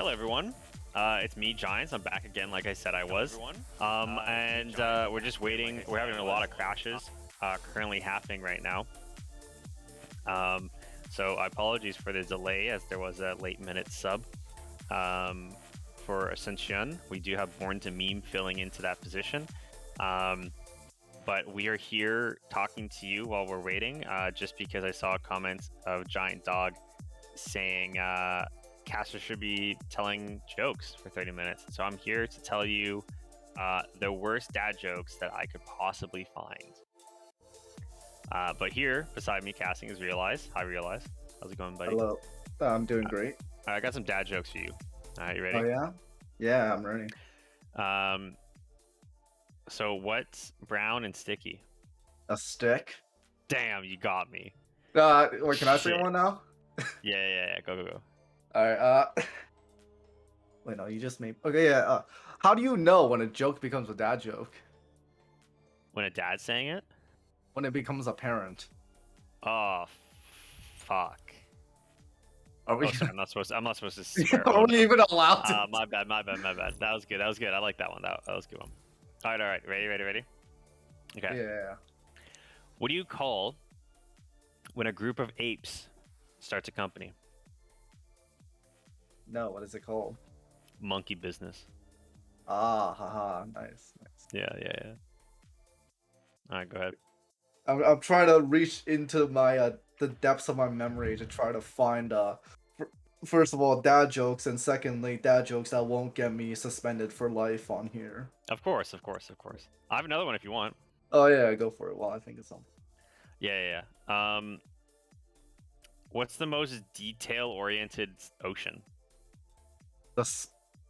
Hello, everyone. It's me, Giants. I'm back again, like I said I was. We're just waiting. We're having a lot of crashes currently happening right now. So apologies for the delay, as there was a late minute sub for Ascension. We do have Born to Meme filling into that position. But we are here talking to you while we're waiting, just because I saw comments of Giant Dog saying casters should be telling jokes for 30 minutes. So I'm here to tell you the worst dad jokes that I could possibly find. But here, beside me casting, is Realize. Hi, Realize. How's it going, buddy? Hello. I'm doing great. I got some dad jokes for you. You ready? Oh, yeah? Yeah, I'm ready. So what's brown and sticky? A stick? Damn, you got me. Wait, can I say Shit. one now? Yeah. Go. Alright, wait, no, you just made... Okay, yeah, how do you know when a joke becomes a dad joke? When a dad's saying it? When it becomes apparent. Oh, fuck. Are we... Oh, sorry, I'm not supposed to swear. Are we even allowed to... My bad. That was good. I like that one. That was a good one. All right. Ready? Okay. Yeah. What do you call when a group of apes starts a company? No, what is it called? Monkey business. Ah, haha, nice. Yeah. All right, go ahead. I'm trying to reach into my, the depths of my memory to try to find, first of all, dad jokes, and secondly, dad jokes that won't get me suspended for life on here. Of course. I have another one if you want. Oh yeah, go for it. Well, I think it's something. Yeah. What's the most detail-oriented ocean? The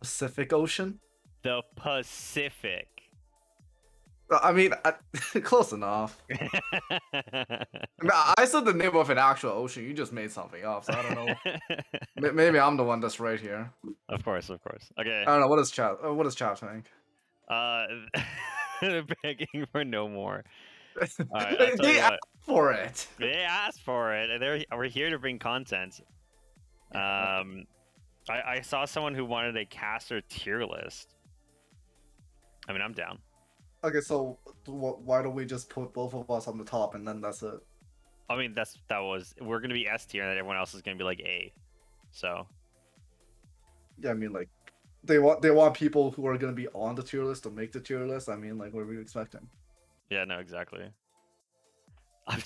Pacific Ocean? The Pacific. I mean, close enough. I said the name of an actual ocean. You just made something up, so I don't know. Maybe I'm the one that's right here. Of course. Okay. I don't know. What does chat think? They're begging for no more. All right, They asked for it. They asked for it, and we're here to bring content. I saw someone who wanted a caster tier list. I mean, I'm down. Okay, so why don't we just put both of us on the top, and then that's it? I mean, we're gonna be S tier, and then everyone else is gonna be like A. So. Yeah, I mean, like, they want people who are gonna be on the tier list to make the tier list. I mean, like, what are we expecting? Yeah, no, exactly. I'm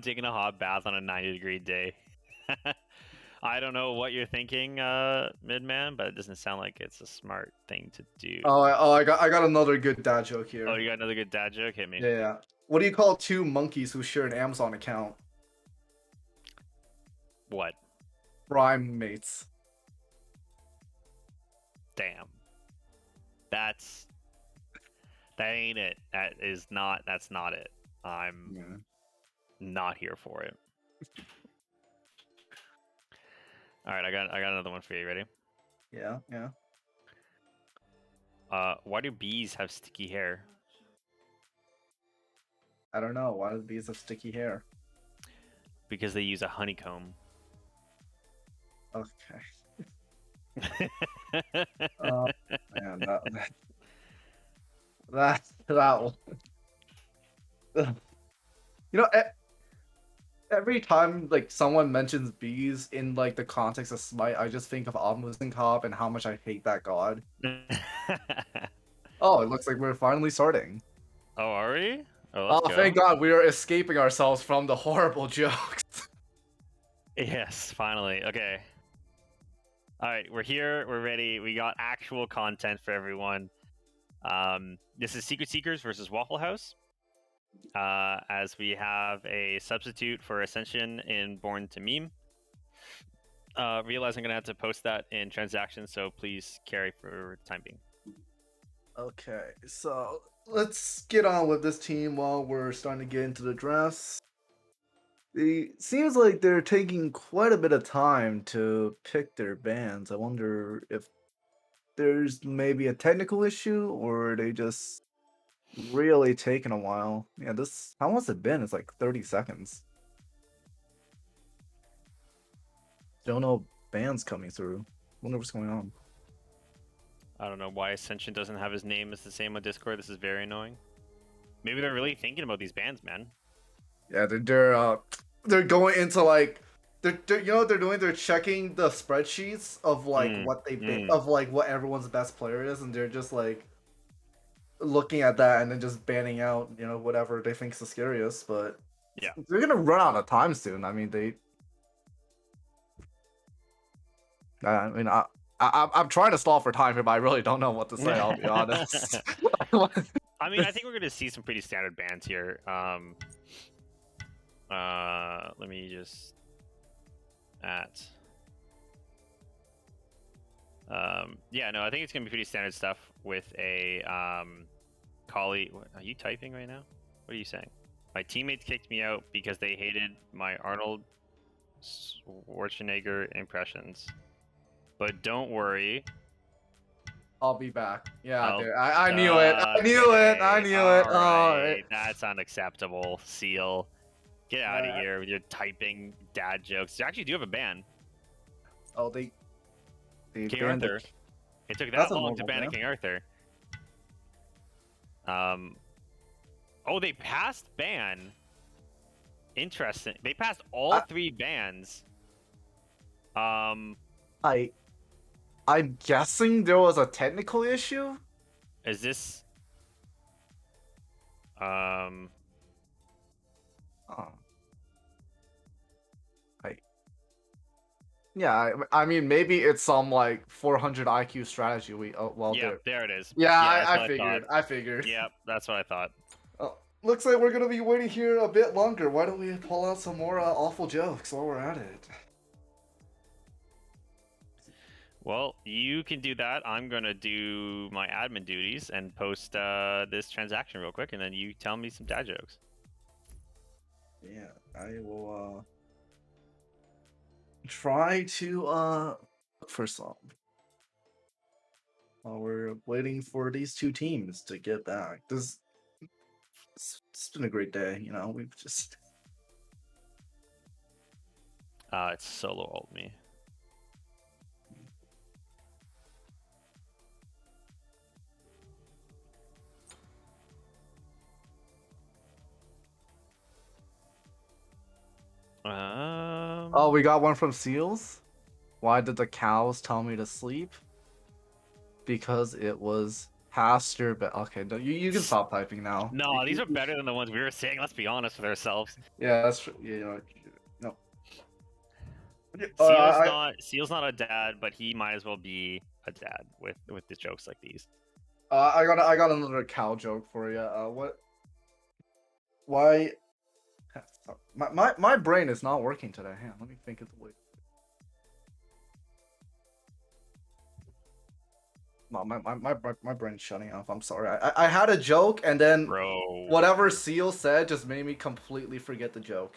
taking a hot bath on a 90-degree day. I don't know what you're thinking, Midman, but it doesn't sound like it's a smart thing to do. I got another good dad joke here. Oh, you got another good dad joke? Hit me. Yeah. What do you call two monkeys who share an Amazon account? What? Primates. Damn. That ain't it. That's not it. I'm not here for it. All right, I got another one for you. Ready? Yeah. Why do bees have sticky hair? I don't know. Why do bees have sticky hair? Because they use a honeycomb. Okay. Man, that one. You know, every time like someone mentions bees in like the context of Smite, I just think of Omnipotent Cop and how much I hate that god. Oh, it looks like we're finally starting. Oh, are we? Oh, let's go. Thank God we are escaping ourselves from the horrible jokes. Yes, finally. Okay. All right, we're here. We're ready. We got actual content for everyone. This is Secret Seekers versus Waffle House. As we have a substitute for Ascension in Born to Meme. Realize I'm going to have to post that in transactions, so please carry for the time being. Okay, so let's get on with this team while we're starting to get into the drafts. It seems like they're taking quite a bit of time to pick their bands. I wonder if there's maybe a technical issue, or are they just really taking a while. Yeah, how long has it been? It's like 30 seconds. Still no bands coming through. wonder what's going on. I don't know why Ascension doesn't have his name as the same on Discord. This is very annoying. Maybe they're really thinking about these bans, man. Yeah, they're going into like they're you know what they're doing? They're checking the spreadsheets of like Mm, what they mm, of like what everyone's best player is, and they're just like looking at that and then just banning out whatever they think is the scariest. But yeah. they're gonna run out of time soon. I mean I mean I'm trying to stall for time here, but I really don't know what to say. I'll be honest. I mean, I think we're going to see some pretty standard bans here. Let me just at. Yeah, no, I think it's going to be pretty standard stuff with a colleague. Are you typing right now? What are you saying? My teammates kicked me out because they hated my Arnold Schwarzenegger impressions. But don't worry. I'll be back. Yeah, I'll. dude. I knew it. I knew it. I Okay. knew it. All Oh, right. That's unacceptable, Seal. Get out of uh, here with your typing dad jokes. You actually do have a ban. oh, they King banned the. Arthur. It took That's that a long to normal ban a ban. King Arthur. Oh, they passed ban. Interesting. They passed all I, 3 bans. Um, I I'm guessing there was a technical issue. is this um Oh, I yeah. I mean, maybe it's some like 400 IQ strategy. Well, yeah, there. there it is. Yeah, Yeah, that's I what I thought. figured. I figured. Yeah, that's what I thought. Oh, looks like we're gonna be waiting here a bit longer. Why don't we pull out some more awful jokes while we're at it? Well, you can do that. I'm gonna do my admin duties and post this transaction real quick, and then you tell me some dad jokes. Yeah, I will try to look for some while we're waiting for these two teams to get back. It's been a great day, we've just It's solo alt me. Oh, we got one from Seals. Why did the cows tell me to sleep? Because it was past your bed. Okay, no, you can stop typing now. No, these are better than the ones we were saying. Let's be honest with ourselves. Yeah, that's true. No. Seal's not a dad, but he might as well be a dad with the jokes like these. I got another cow joke for you. What? Why? My brain is not working today. Hang on, let me think of the way. No, my brain's shutting off. I'm sorry. I had a joke and then Bro. whatever Seal said just made me completely forget the joke.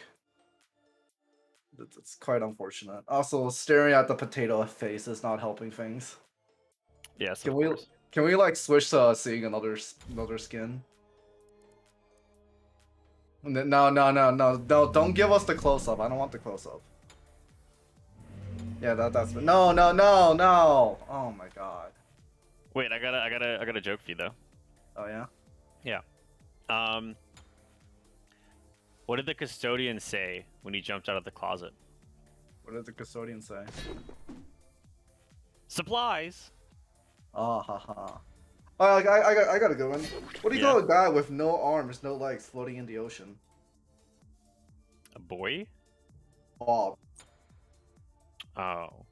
It's quite unfortunate. Also, staring at the potato face is not helping things. Yes, Can of we course. can we like switch to seeing another skin? No, don't give us the close up. I don't want the close up. Yeah, that's no. Oh my god. Wait, I got a joke for you though. Oh yeah. Yeah. Um, what did the custodian say when he jumped out of the closet? What did the custodian say? Supplies. Ah ha ha. I got a good one. What do you Yeah. call a guy with no arms, no legs, floating in the ocean? A boy. Bob. Oh,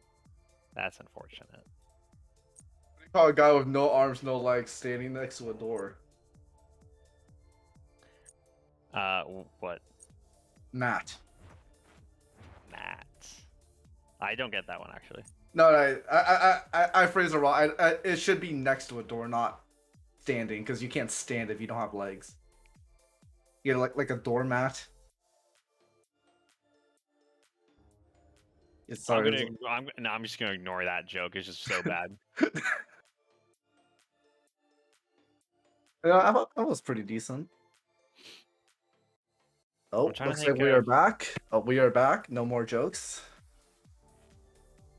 that's unfortunate. What do you call a guy with no arms, no legs, standing next to a door? What? Matt. Matt. I don't get that one actually. No, I phrased it wrong. It should be next to a door, not standing, because you can't stand if you don't have legs. You know, like a doormat. It's sorry. I'm just gonna ignore that joke. It's just so bad. Yeah, I thought that was pretty decent. I'm Oh, trying to looks like think we are of. back. Oh, we are back. No more jokes.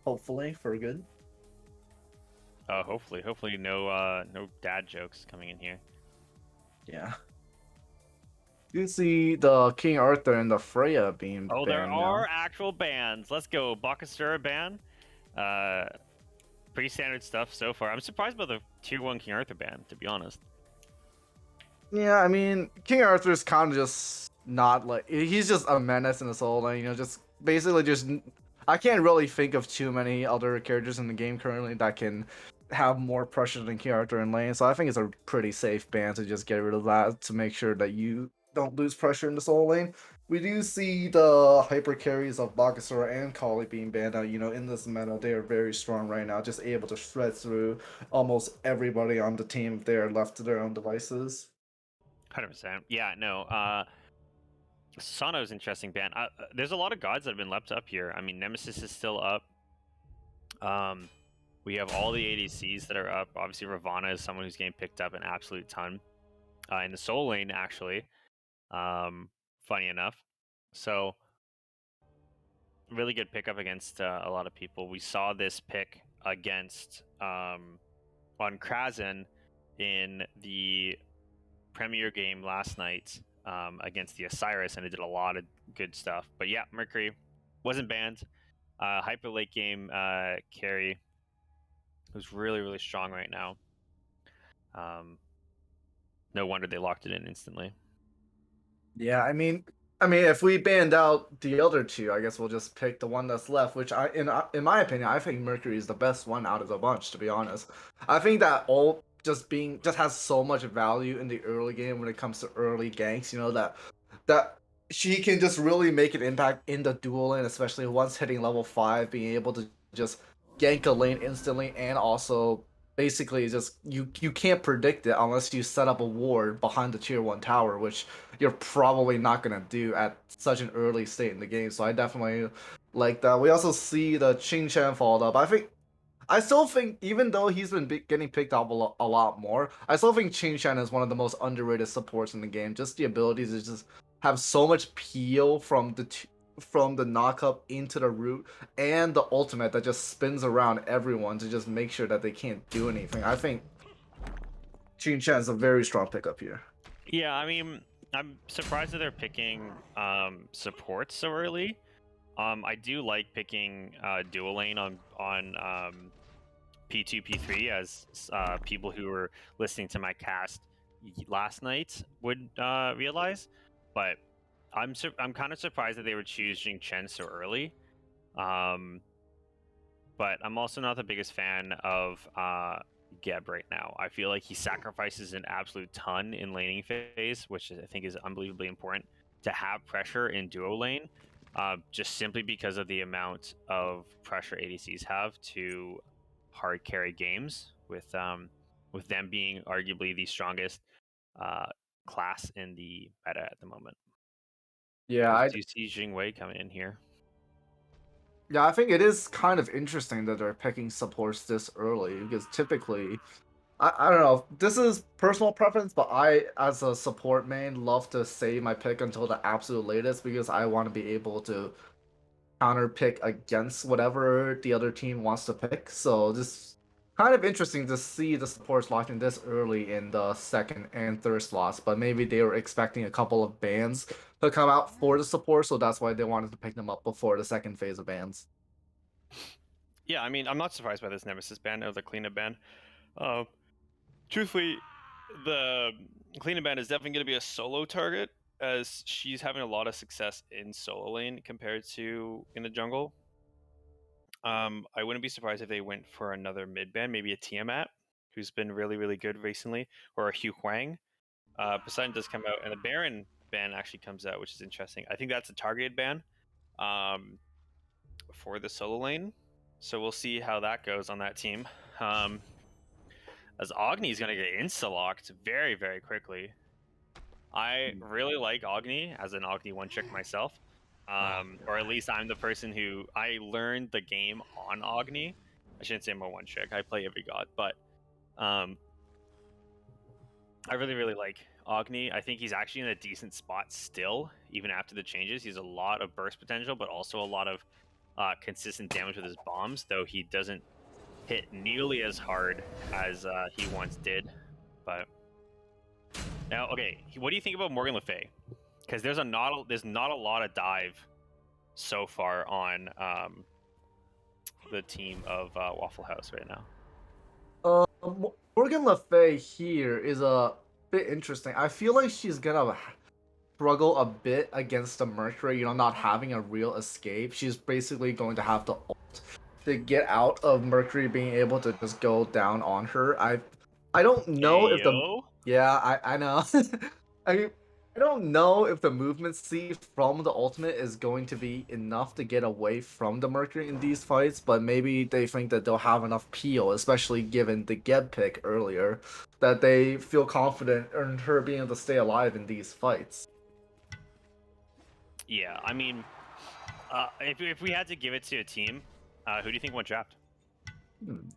Hopefully, for good. Hopefully no dad jokes coming in here. Yeah. You see the King Arthur and the Freya being Oh, there banned are now. actual bans. Let's go. Bakasura ban. Uh, Pretty standard stuff so far. I'm surprised by the tier 1 King Arthur ban, to be honest. Yeah, I mean, King Arthur's kind of just not like he's just a menace in the soul lane. Just basically just I can't really think of too many other characters in the game currently that can have more pressure than King Arthur in lane. So I think it's a pretty safe ban to just get rid of that to make sure that you don't lose pressure in the soul lane. We do see the hyper carries of Bakasura and Kali being banned out. In this meta, they are very strong right now, just able to shred through almost everybody on the team if they are left to their own devices. 100%. Yeah, no. Sano's interesting ban. There's a lot of gods that have been leapt up here. I mean, Nemesis is still up. We have all the ADCs that are up. Obviously, Ravana is someone who's getting picked up an absolute ton in the soul lane, actually. Funny enough. So, really good pickup against a lot of people. We saw this pick against on Krazen in the Premier game last night against the Osiris, and it did a lot of good stuff. But yeah, Mercury wasn't banned. Hyper late game carry who's really really strong right now. Um, no wonder they locked it in instantly. Yeah, I mean, if we banned out the other two, I guess we'll just pick the one that's left. Which in my opinion, I think Mercury is the best one out of the bunch. To be honest, I think that all just has so much value in the early game when it comes to early ganks. That she can just really make an impact in the dual lane, especially once hitting level 5, being able to just gank a lane instantly, and also basically just you can't predict it unless you set up a ward behind the tier 1 tower, which you're probably not gonna do at such an early state in the game. So I definitely like that. We also see the Ching Chan followed up. I still think, even though he's been getting picked up a lot more, I still think Ching Chan is one of the most underrated supports in the game. Just the ability to just have so much peel from the knock up into the root, and the ultimate that just spins around everyone to just make sure that they can't do anything. I think Ching Chan is a very strong pickup here. Yeah, I mean, I'm surprised that they're picking supports so early. I do like picking dual lane on P2 P3 as people who were listening to my cast last night would realize, but I'm kind of surprised that they would choose Jing Chen so early. Um, but I'm also not the biggest fan of Geb right now. I feel like he sacrifices an absolute ton in laning phase, which I think is unbelievably important to have pressure in duo lane, just simply because of the amount of pressure ADCs have to hard carry games with them being arguably the strongest uh, class in the meta at the moment. Yeah, We I do see Jing Wei coming in here. Yeah, I think it is kind of interesting that they're picking supports this early because typically, I don't know, this is personal preference, but I, as a support main, love to save my pick until the absolute latest because I want to be able to counter pick against whatever the other team wants to pick. So this kind of interesting to see the supports locking this early in the second and third slots, but maybe they were expecting a couple of bans to come out for the support, so that's why they wanted to pick them up before the second phase of bans. Yeah, I mean, I'm not surprised by this Nemesis ban or the cleanup ban. Uh, Truthfully, the cleanup ban is definitely going to be a solo target, as she's having a lot of success in solo lane compared to in the jungle. I wouldn't be surprised if they went for another mid ban, maybe a Tiamat, who's been really, really good recently, or a Hugh Huang. Poseidon does come out, and the Baron ban actually comes out, which is interesting. I think that's a targeted ban um, for the solo lane. So we'll see how that goes on that team. Um, as Agni's going to get insta-locked very, very quickly. I really like Agni as an Agni one trick myself. Or at least I'm the person who I learned the game on Agni. I shouldn't say I'm a one trick. I play every god, but um, I really, really like Agni. I think he's actually in a decent spot still, even after the changes. He's a lot of burst potential, but also a lot of consistent damage with his bombs, though he doesn't hit nearly as hard as he once did. But now, okay, what do you think about Morgan Le Fay? Because there's not a lot of dive so far on the team of Waffle House right now. Morgan Le Fay here is a bit interesting. I feel like she's gonna struggle a bit against the Mercury, not having a real escape. She's basically going to have to ult to get out of Mercury being able to just go down on her. I don't know if the Ayo. yeah, I know. I I don't know if the movement speed from the ultimate is going to be enough to get away from the Mercury in these fights, but maybe they think that they'll have enough peel, especially given the Geb pick earlier, that they feel confident in her being able to stay alive in these fights. Yeah, I mean, if we had to give it to a team, who do you think won draft? Hmm.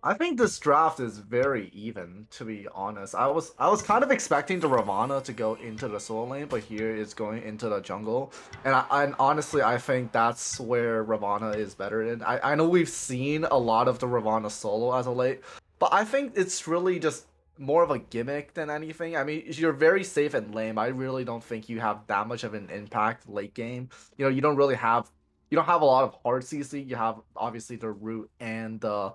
I think this draft is very even, to be honest. I was kind of expecting the Ravana to go into the solo lane, but here it's going into the jungle. And honestly, I think that's where Ravana is better in. I know we've seen a lot of the Ravana solo as of late, but I think it's really just more of a gimmick than anything. I mean, you're very safe in lane. I really don't think you have that much of an impact late game. You don't have a lot of hard CC. You have obviously the root and the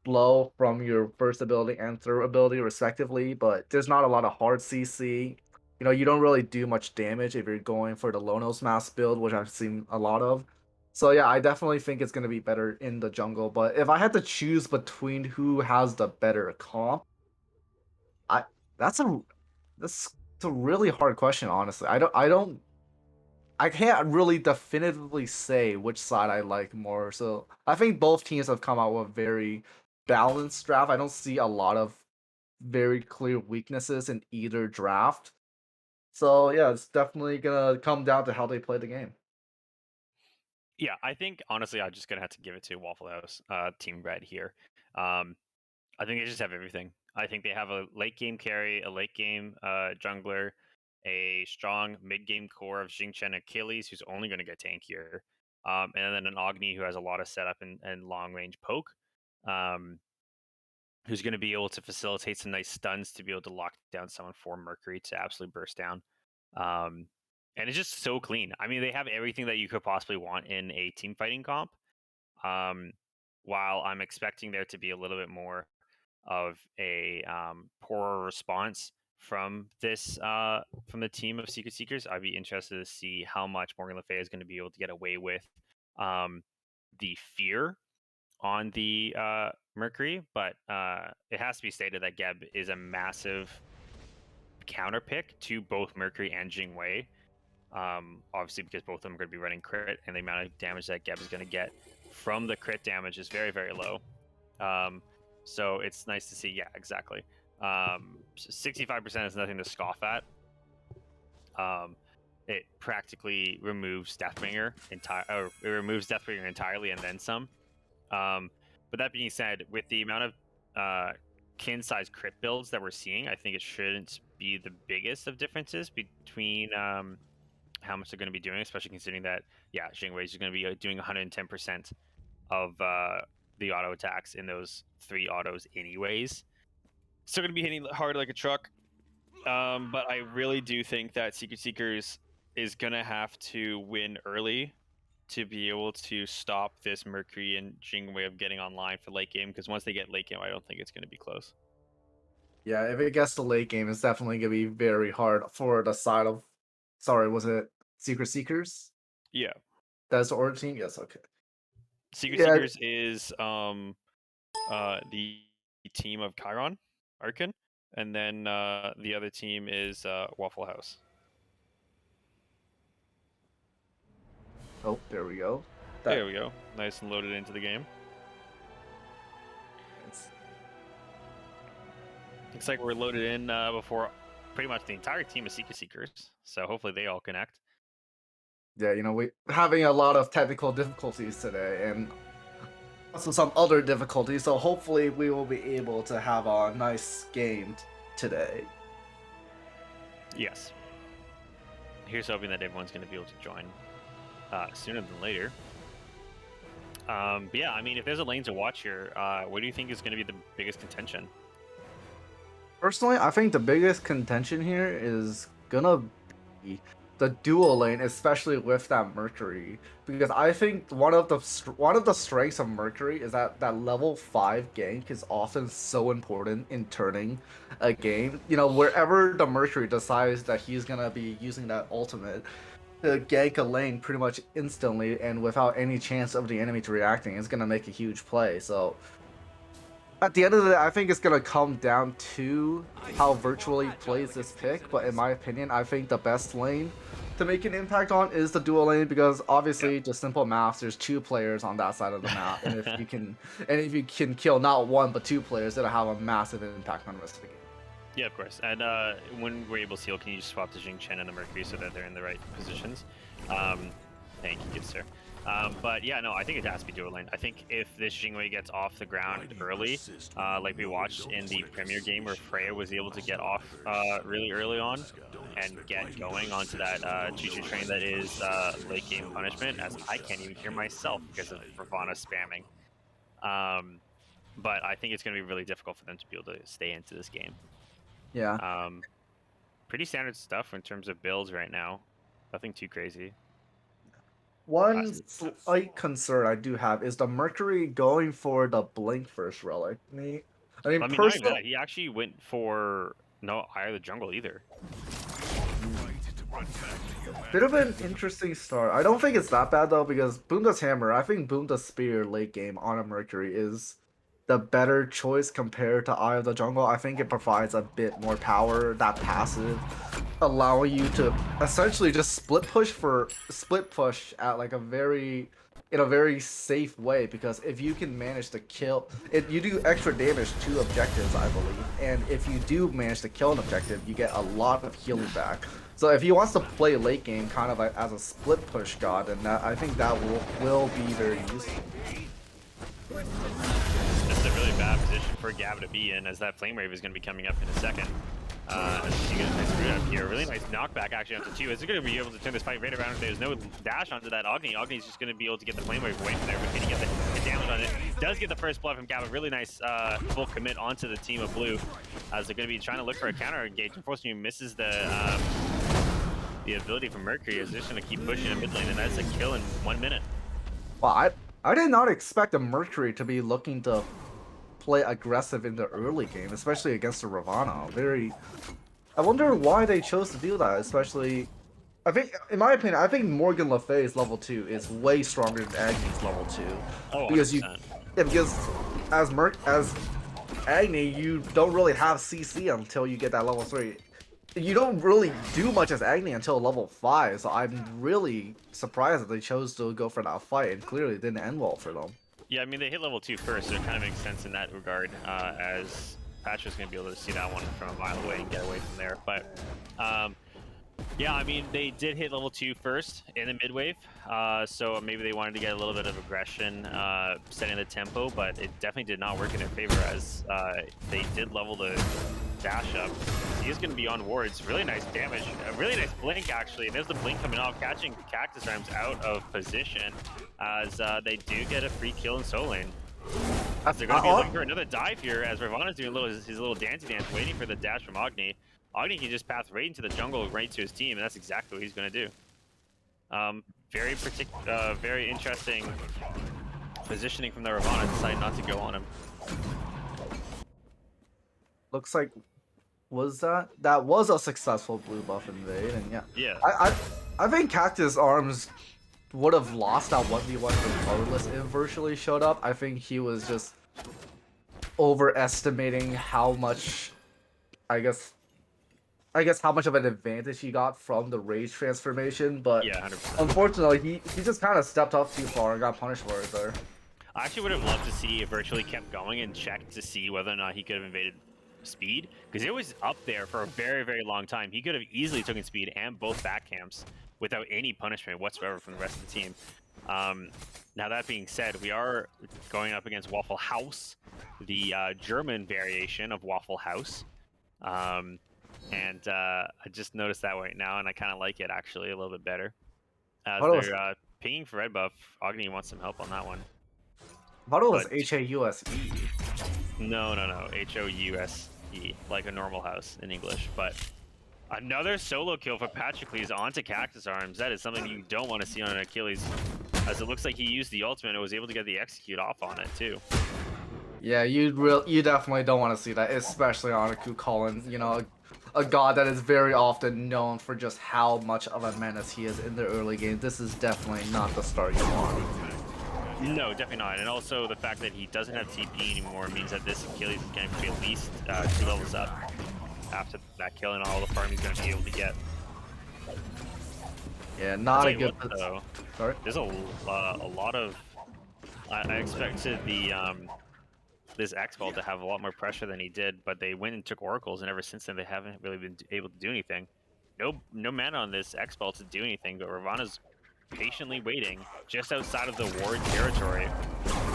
blow from your first ability and third ability respectively, but there's not a lot of hard CC. You don't really do much damage if you're going for the Lonos mass build, which I've seen a lot of. So yeah, I definitely think it's gonna be better in the jungle. But if I had to choose between who has the better comp, I that's a that's a really hard question, honestly. I can't really definitively say which side I like more. So I think both teams have come out with very balanced draft. I don't see a lot of very clear weaknesses in either draft. So yeah, it's definitely gonna come down to how they play the game. Yeah, I think honestly, I'm just gonna have to give it to Waffle House, Team Red here. Um, I think they just have everything. I think they have a late game carry, a late game jungler, a strong mid game core of Xingchen Achilles, who's only going to get tankier, and then an Agni who has a lot of setup and long range poke, um, who's going to be able to facilitate some nice stuns to be able to lock down someone for Mercury to absolutely burst down. Um, and it's just so clean. I mean, they have everything that you could possibly want in a team fighting comp. Um, while I'm expecting there to be a little bit more of a poorer response from this from the team of Secret Seekers, I'd be interested to see how much Morgan Le Fay is going to be able to get away with um, the fear on the Mercury. But it has to be stated that Geb is a massive counter pick to both Mercury and Jingwei. Obviously, because both of them are going to be running crit, and the amount of damage that Geb is going to get from the crit damage is very, very low. Um, so it's nice to see. Yeah, exactly. 65% is nothing to scoff at. It practically removes it removes Deathbringer entirely and then some. But that being said, with the amount of kin size crit builds that we're seeing, I think it shouldn't be the biggest of differences between how much they're going to be doing, especially considering that Xingwei is going to be doing 110% of the auto attacks in those 3 autos anyways. Still going to be hitting hard like a truck. But I really do think that Secret Seekers is going to have to win early to be able to stop this Mercury and Jing way of getting online for late game. Because once they get late game, I don't think it's going to be close. Yeah, if it gets to late game, it's definitely gonna be very hard for the side of. Sorry, was it Secret Seekers? Yeah. That's the order team. Yes, okay. Secret Yeah, Seekers is the team of Chiron, Arkin, and then the other team is Waffle House. oh, there we go. There That we go. Nice and loaded into the game. it's Looks like we're loaded in before pretty much the entire team of Secret Seekers. So hopefully they all connect. yeah, we having a lot of technical difficulties today, and also some other difficulties. So hopefully we will be able to have a nice game today. Yes. Here's hoping that everyone's going to be able to join sooner than later. But yeah, I mean, if there's a lane to watch here, what do you think is going to be the biggest contention? Personally, I think the biggest contention here is gonna be the dual lane, especially with that Mercury, because I think one of the strengths of Mercury is that that level 5 gank is often so important in turning a game. You know, wherever the Mercury decides that he's gonna be using that ultimate to gank a lane pretty much instantly and without any chance of the enemy to reacting, is gonna make a huge play. So at the end of the day, I think it's gonna come down to how virtually plays this pick. But in my opinion, I think the best lane to make an impact on is the dual lane because Yeah. obviously, just simple maths. There's two players on that side of the map, and if you can kill not one but two players, it'll have a massive impact on the rest of the game. Yeah, of course. And when we're able to heal, can you just swap the Jing Chen and the Mercury so that they're in the right positions? Um, Thank you, good sir. But yeah, no, I think it has to be dual lane. I think if this Jingwei gets off the ground early, like we watched in the Premier game where Freya was able to get off really early on and get going onto that choo-choo train that is late game punishment, as I can't even hear myself because of Ravana spamming. Um, but I think it's going to be really difficult for them to be able to stay into this game. Yeah. Um, Pretty standard stuff in terms of builds right now. Nothing too crazy. One Classic. slight concern I do have is the Mercury going for the Blink first relic. I mean, I mean, not even personal. that. He actually went for no Eye of the Jungle either. Bit of an interesting start. I don't think it's that bad though because Boomda's Hammer, I think Boomda's Spear late game on a Mercury is the better choice compared to Eye of the Jungle. I think it provides a bit more power, that passive, allowing you to essentially just split push at like a very in a very safe way because if you can manage to kill it, you do extra damage to objectives, I believe, and if you do manage to kill an objective, you get a lot of healing back. So if he wants to play late game kind of like as a split push god, then I think that will be very useful. This is a really bad position for Gab to be in, as that Flame Wave is going to be coming up in a second. As you get a nice root up here. Really nice knockback actually onto 2. Is it going to be able to turn this fight right around if there's no dash onto that Agni? Agni's just going to be able to get the Flame Wave away from there, but can he get the damage on it? Does get the first blood from Gab. A really nice full commit onto the team of blue, as they're going to be trying to look for a counter engage. Unfortunately, misses the ability from Mercury, is just going to keep pushing in mid lane, and that's a kill in 1 minute. Well, I did not expect a Mercury to be looking to play aggressive in the early game, especially against a Ravana. I wonder why they chose to do that, especially. I think, in my opinion, I think Morgan Le Fay's level 2 is way stronger than Agni's level 2. Oh, Because 100%. because as Agni, you don't really have CC until you get that level 3. You don't really do much as Agni until level 5, so I'm really surprised that they chose to go for that fight, and clearly it didn't end well for them. Yeah, I mean, they hit level 2 first, so it kind of makes sense in that regard, as Patrick's going to be able to see that one from a mile away and get away from there. But, yeah, I mean, they did hit level 2 first in the mid wave, so maybe they wanted to get a little bit of aggression, setting the tempo, but it definitely did not work in their favor, as they did level the dash up. He is going to be on wards. Really nice damage. A really nice blink, actually. And there's the blink coming off, catching Cactus Arms out of position, as they do get a free kill in solo lane. As they're going to be looking for another dive here, as Ravana's doing his little dancey dance, waiting for the dash from Agni. Agni can just path right into the jungle, right to his team, and that's exactly what he's going to do. Very interesting positioning from the Ravana, deciding not to go on him. Looks like that was a successful blue buff invade, and yeah, Yeah. I think Cactus Arms would have lost that 1v1 regardless if virtually showed up. I think he was just overestimating how much, I guess, how much of an advantage he got from the rage transformation, but Yeah, 100%. unfortunately he just kind of stepped up too far and got punished for it there. I actually would have loved to see if Virtually kept going and checked to see whether or not he could have invaded speed, because it was up there for a very, very long time. He could have easily taken speed and both back camps without any punishment whatsoever from the rest of the team. Now that being said, we are going up against Waffle House, the German variation of Waffle House. And I just noticed that right now, and I kind of like it actually a little bit better. As What was they're pinging for red buff, Agni wants some help on that one. I thought it was but HAUSE. no, HOUSE, like a normal house in English. But another solo kill for Patroclus onto Cactus Arms. That is something you don't want to see on an Achilles, as it looks like he used the ultimate and was able to get the execute off on it too. Yeah, you definitely don't want to see that, especially on a Kukulin, a god that is very often known for just how much of a menace he is in the early game. This is definitely not the start you want. No, definitely not. And also the fact that he doesn't have TP anymore means that this Achilles is going to be at least 2 levels up after that kill, and all the farm he's going to be able to get. Yeah, not a good. Though, sorry. There's a lot of. I expected the this X-Ball to have a lot more pressure than he did, but they went and took Oracles, and ever since then they haven't really been able to do anything. No mana on this X-Ball to do anything, but Ravana's patiently waiting just outside of the ward territory,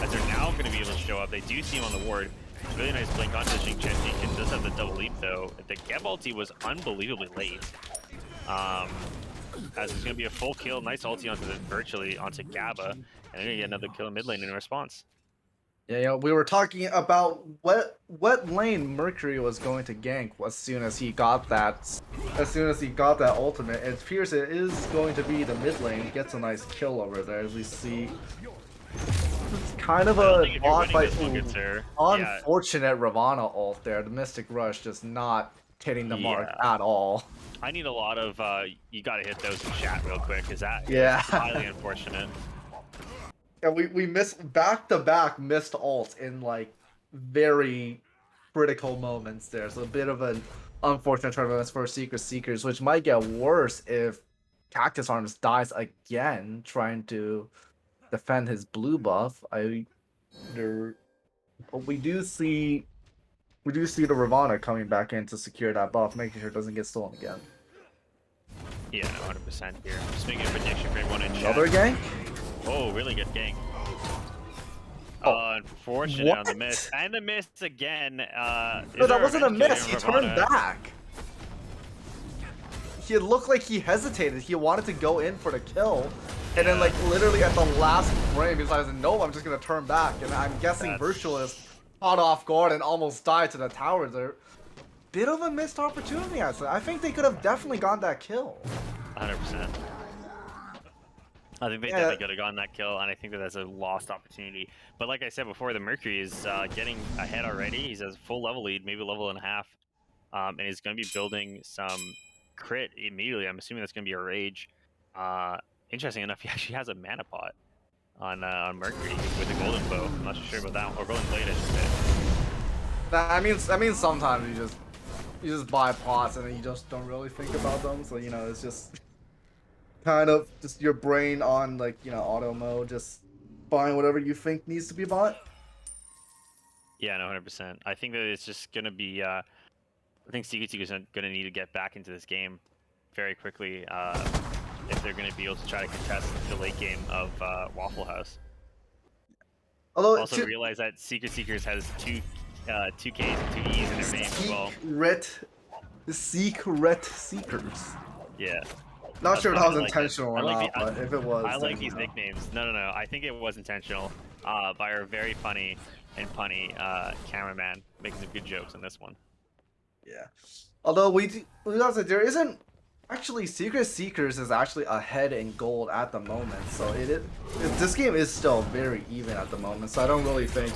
as they're now going to be able to show up. They do see him on the ward. Really nice blink onto Xing Chen. Deacon does have the double leap though. The Geb ulti was unbelievably late. As it's going to be a full kill, nice ulti onto virtually onto Gabba, and they're going to get another kill in mid lane in response. Yeah, we were talking about what lane Mercury was going to gank as soon as he got that ultimate. It appears it is going to be the mid lane. He gets a nice kill over there, as we see. It's kind of a bot by unfortunate Ravana ult there. The Mystic Rush just not hitting the mark at all. I need a lot of you got to hit those in chat real quick, because that is highly unfortunate. Yeah, we missed back-to-back missed ults in like very critical moments there. So a bit of an unfortunate turn of events for Secret Seekers, which might get worse if Cactus Arms dies again trying to defend his blue buff. We do see the Ravana coming back in to secure that buff, making sure it doesn't get stolen again. Yeah, no, 100% here. Just making a prediction for everyone in chat. Another gank? Oh, really good gank. Unfortunate on the miss. And the miss again. No, that wasn't a miss. He turned back. He looked like he hesitated. He wanted to go in for the kill. And then, like, literally at the last frame, he decided, no, I'm just going to turn back. And I'm guessing Virtualist caught off guard and almost died to the tower there. Bit of a missed opportunity, I'd say. I think they could have definitely gotten that kill. 100%. I think they definitely could have gotten that kill, and I think that that's a lost opportunity. But like I said before, the Mercury is getting ahead already. He's a full level lead, maybe a level and a half, and he's going to be building some crit immediately. I'm assuming that's going to be a Rage. Interesting enough, he actually has a mana pot on Mercury with a Golden Bow. I'm not sure about that one. Or Golden Blade, I should say. I mean, sometimes you just buy pots and then you just don't really think about them. So it's just kind of just your brain on auto mode, just buying whatever you think needs to be bought. Yeah, no, 100%. I think that it's just gonna be. I think Secret is gonna need to get back into this game very quickly if they're gonna be able to try to contest the late game of Waffle House. Although also realize that Secret Seekers has two Ks and 2 Es in their name as well. Secret Seekers. Yeah. Not sure if that was intentional or not, but if it was, I like these nicknames. No. I think it was intentional by our very funny and punny cameraman making some good jokes on this one. Yeah. Although we also there isn't actually Secret Seekers is actually ahead in gold at the moment, so this game is still very even at the moment. So I don't really think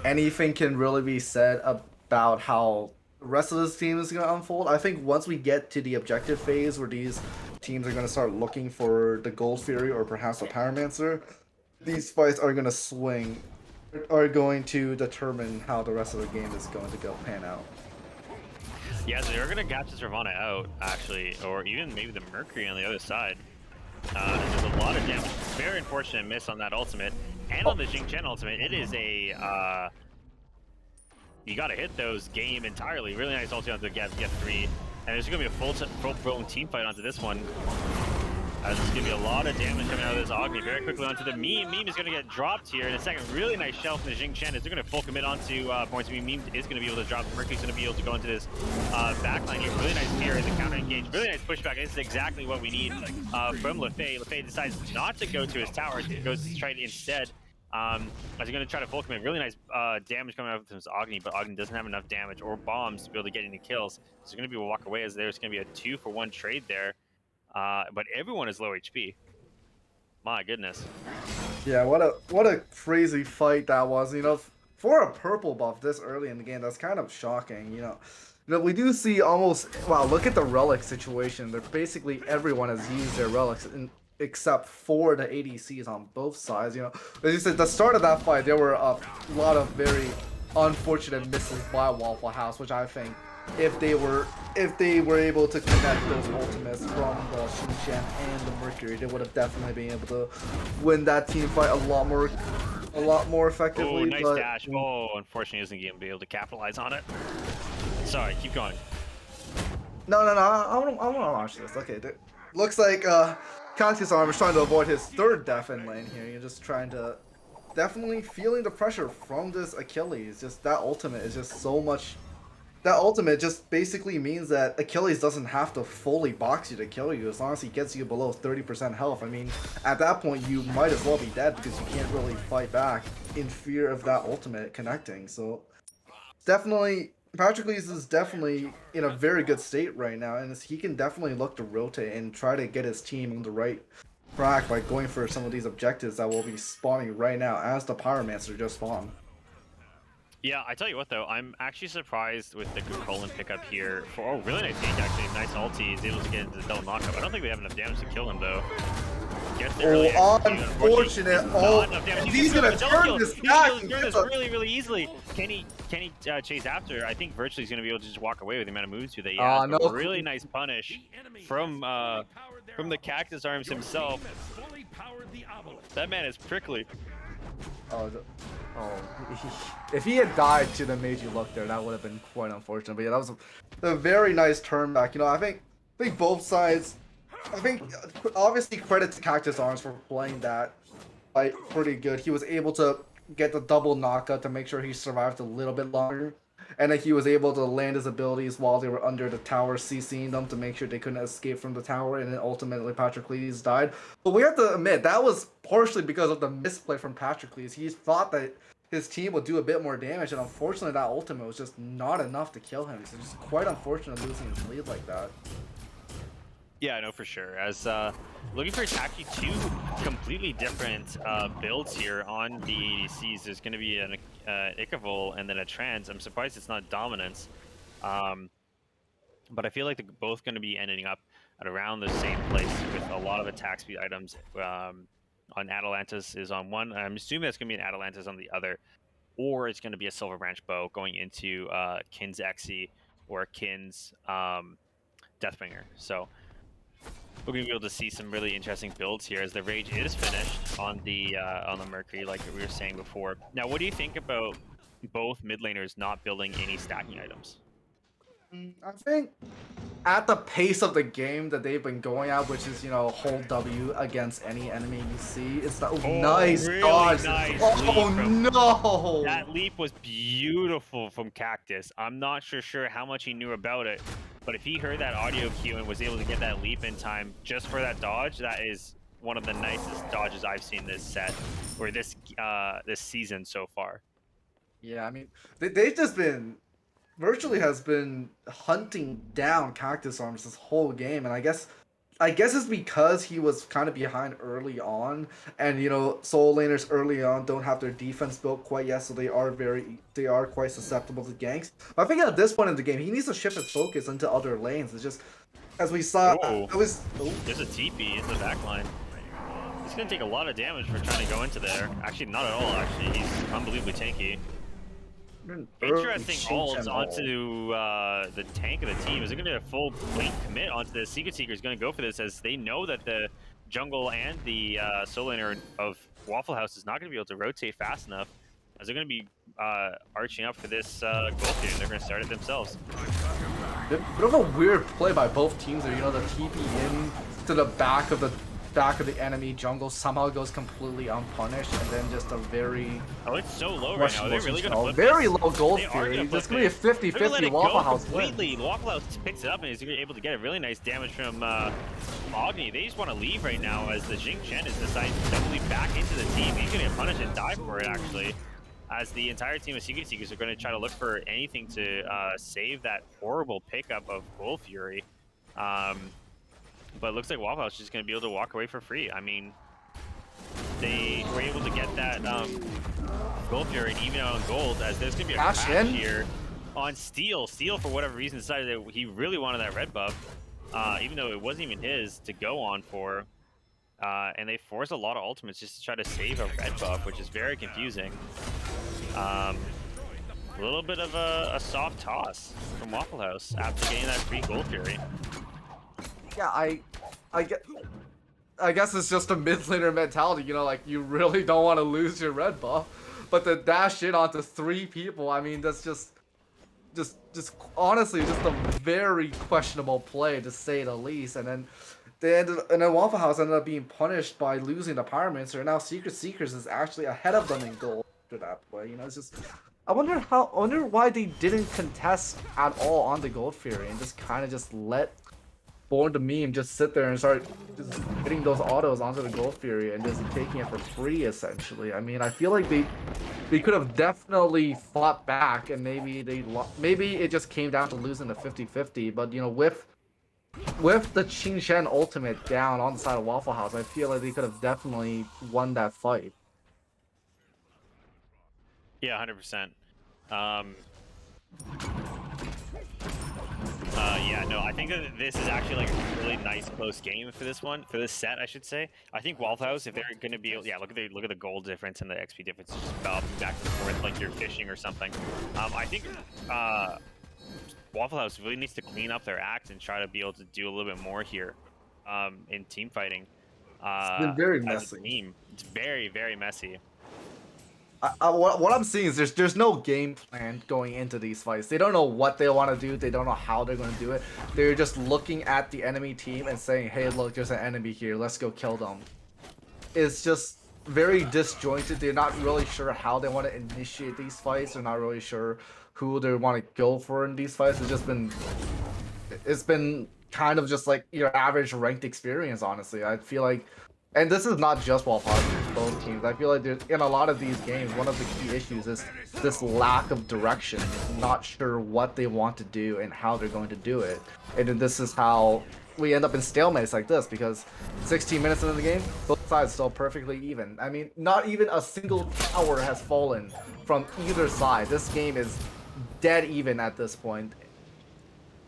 anything can really be said about how the rest of this team is going to unfold. I think once we get to the objective phase where these teams are going to start looking for the Gold Fury or perhaps the Pyromancer, these fights are going to swing, are going to determine how the rest of the game is going to pan out. Yeah, so they're going to gap this Ravana out, actually, or even maybe the Mercury on the other side. There's a lot of damage. Very unfortunate miss on that ultimate, and on the Xing Chen ultimate. It is a... you got to hit those game entirely. Really nice ulti onto the get 3. And there's going to be a full-blown team fight onto this one. There's going to be a lot of damage coming out of this Agni. Very quickly onto the Meme. Meme is going to get dropped here in a second. Really nice shell from the Xing Chen. As they're going to full commit onto points. Meme is going to be able to drop. Mercury's going to be able to go into this backline here. Really nice fear in the counter engage. Really nice pushback. This is exactly what we need from LeFay. LeFay decides not to go to his tower. He goes to try to instead As you're going to try to full commit, really nice damage coming out from his Agni, but Agni doesn't have enough damage or bombs to be able to get any kills. So it's going to be a walk away as there's going to be a 2-for-1 trade there. But everyone is low HP. My goodness. Yeah, what a crazy fight that was. For a purple buff this early in the game, that's kind of shocking. We do see almost wow. Look at the relic situation. They're basically everyone has used their relics except for the ADCs on both sides. As you said, the start of that fight, there were a lot of very unfortunate misses by Waffle House, which I think if they were able to connect those ultimates from the Shinshan and the Mercury, they would have definitely been able to win that team fight a lot more effectively. Oh, nice dash. Oh, unfortunately, isn't going to be able to capitalize on it. Sorry, keep going. No. I want to watch this. Okay, looks like Cactus Arm is trying to avoid his third death in lane here. You're just trying to definitely feeling the pressure from this Achilles. Just that ultimate is just so much. That ultimate just basically means that Achilles doesn't have to fully box you to kill you as long as he gets you below 30% health. I mean, at that point, you might as well be dead because you can't really fight back in fear of that ultimate connecting. So, definitely, Patroclus is definitely in a very good state right now, and he can definitely look to rotate and try to get his team on the right track by going for some of these objectives that will be spawning right now as the Pyromancer just spawned. Yeah, I tell you what though, I'm actually surprised with the Kukulin pickup here. Really nice gank actually, nice ulti. He's able to get into the double knockup. I don't think we have enough damage to kill him though. Unfortunate. He's gonna turn this back. He's gonna turn this really easily. Can he chase after? I think Virtually he's gonna be able to just walk away with the amount of moves that he has. No. Really nice punish from the Cactus Arms himself. That man is prickly. If he had died to the Meiji look there, that would have been quite unfortunate. But yeah, that was a very nice turn back. I think both sides. I think obviously credit to Cactus Arms for playing that fight pretty good. He was able to get the double knockout to make sure he survived a little bit longer, and that he was able to land his abilities while they were under the tower, CCing them to make sure they couldn't escape from the tower, and then ultimately Patroclus died. But we have to admit, that was partially because of the misplay from Patroclus. He thought that his team would do a bit more damage, and unfortunately that ultimate was just not enough to kill him. So it's quite unfortunate losing his lead like that. Yeah, no, for sure. As looking for actually two completely different builds here on the ADCs. There's going to be an Ikavol and then a Trans. I'm surprised it's not Dominance. But I feel like they're both going to be ending up at around the same place with a lot of attack speed items. On Atalantis is on one. I'm assuming that's going to be an Atalantis on the other. Or it's going to be a Silver Branch Bow going into Kin's Exi or Kin's Deathbringer. So we're going to be able to see some really interesting builds here as the Rage is finished on the Mercury, like we were saying before. Now, what do you think about both mid laners not building any stacking items? I think at the pace of the game that they've been going at, which is, hold W against any enemy you see, it's the nice really dodge. Nice no! That leap was beautiful from Cactus. I'm not sure how much he knew about it, but if he heard that audio cue and was able to get that leap in time just for that dodge, that is one of the nicest dodges I've seen this set or this season so far. Yeah, I mean, they've just been Virtually has been hunting down Cactus Arms this whole game, and I guess it's because he was kind of behind early on, and solo laners early on don't have their defense built quite yet, so they are quite susceptible to ganks. But I think at this point in the game, he needs to shift his focus into other lanes. It's just as we saw, there's a TP in the back line. He's gonna take a lot of damage for trying to go into there. Actually, not at all. Actually, he's unbelievably tanky. Interesting ults onto the tank of the team. Is it going to be a full blink commit onto the Secret Seeker? Is going to go for this as they know that the jungle and the solo laner of Waffle House is not going to be able to rotate fast enough. As they're going to be arching up for this goal game. They're going to start it themselves. Bit of a weird play by both teams there. The TP in to the back of the back of the enemy jungle somehow goes completely unpunished, and then just a very Oh, it's so low right now. Are questionable they really switch going to call. flip Very this? low gold They are going fury. to This flip could be a it. They're going to 50-50 let it Waffle go House win. completely. Waffle House picks it up and is able to get a really nice damage from Agni. They just want to leave right now as the Jing Chen is deciding to double leap back into the team. He's going to get punished and die for it, actually, as the entire team of Secret Seekers are going to try to look for anything to save that horrible pickup of Gold Fury. But it looks like Waffle House is just going to be able to walk away for free. I mean, they were able to get that Gold Fury and even out on gold, as there's going to be a crash here on Steel. Steel, for whatever reason, decided that he really wanted that red buff, even though it wasn't even his to go on for. And they force a lot of ultimates just to try to save a red buff, which is very confusing. A little bit of a soft toss from Waffle House after getting that free Gold Fury. Yeah, I guess it's just a mid laner mentality, you know, like you really don't want to lose your red buff, but to dash in onto 3 people, I mean, that's just honestly just a very questionable play to say the least. And then Waffle House ended up being punished by losing the Pyromancer, and now Secret Seekers is actually ahead of them in gold after that play. You know, it's just I wonder why they didn't contest at all on the Gold Fury and just kind of just let Born the Meme just sit there and start just hitting those autos onto the Gold Fury and just taking it for free, essentially. I mean, I feel like they could have definitely fought back, and maybe it just came down to losing the 50-50. But you know, with the Qing Shen ultimate down on the side of Waffle House, I feel like they could have definitely won that fight. Yeah, 100%. Yeah, no, I think that this is actually like a really nice close game for this set, I should say. I think Waffle House, if they're going to be, yeah, look at the gold difference and the XP difference, just bouncing back and forth like you're fishing or something. I think Waffle House really needs to clean up their act and try to be able to do a little bit more here in team fighting. It's been very As messy. a team, it's very, very messy. What I'm seeing is there's no game plan going into these fights. They don't know what they want to do. They don't know how they're going to do it. They're just looking at the enemy team and saying, "Hey, look, there's an enemy here. Let's go kill them." It's just very disjointed. They're not really sure how they want to initiate these fights. They're not really sure who they want to go for in these fights. It's been kind of just like your average ranked experience, honestly. I feel like, and this is not just Walmart, both teams. I feel like in a lot of these games, one of the key issues is this lack of direction, not sure what they want to do and how they're going to do it. And then this is how we end up in stalemates like this, because 16 minutes into the game, both sides still perfectly even. I mean, not even a single tower has fallen from either side. This game is dead even at this point.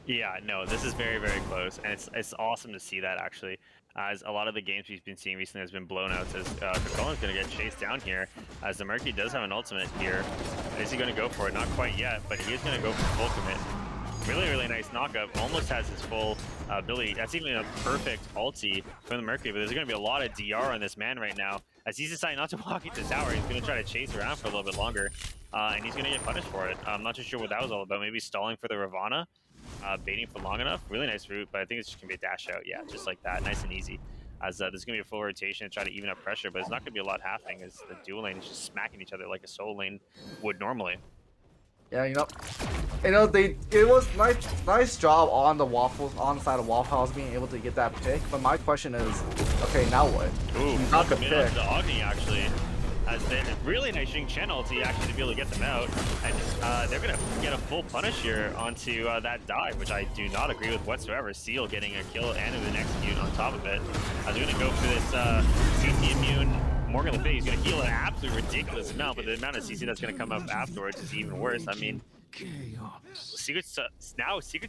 Yeah, no, this is very, very close, and it's awesome to see that, actually, as a lot of the games we've been seeing recently has been blownouts, as Kakolin's going to get chased down here, as the Mercury does have an ultimate here. Is he going to go for it? Not quite yet, but he is going to go for full commit. Really, really nice knockup. Almost has his full ability. That's even a perfect ulti from the Mercury, but there's going to be a lot of DR on this man right now, as he's deciding not to walk into the tower. He's going to try to chase around for a little bit longer, and he's going to get punished for it. I'm not too sure what that was all about. Maybe stalling for the Ravana. Baiting for long enough. Really nice route, but I think it's just going to be a dash out. Yeah, just like that. Nice and easy. As there's going to be a full rotation to try to even up pressure, but it's not going to be a lot happening as the dual lane is just smacking each other like a solo lane would normally. Yeah, it was nice job on the side of Waffle House being able to get that pick. But my question is, okay, now what? Ooh, you got the pick. The Agni actually has been really nice Jing Chen ulti actually to be able to get them out, and they're gonna get a full punish here onto that dive, which I do not agree with whatsoever. Seal getting a kill and an execute on top of it. As we're gonna go for this CC immune. Morgan Le Fay, he's gonna heal an absolutely ridiculous amount, but the amount of CC that's gonna come up afterwards is even worse. I mean, Secret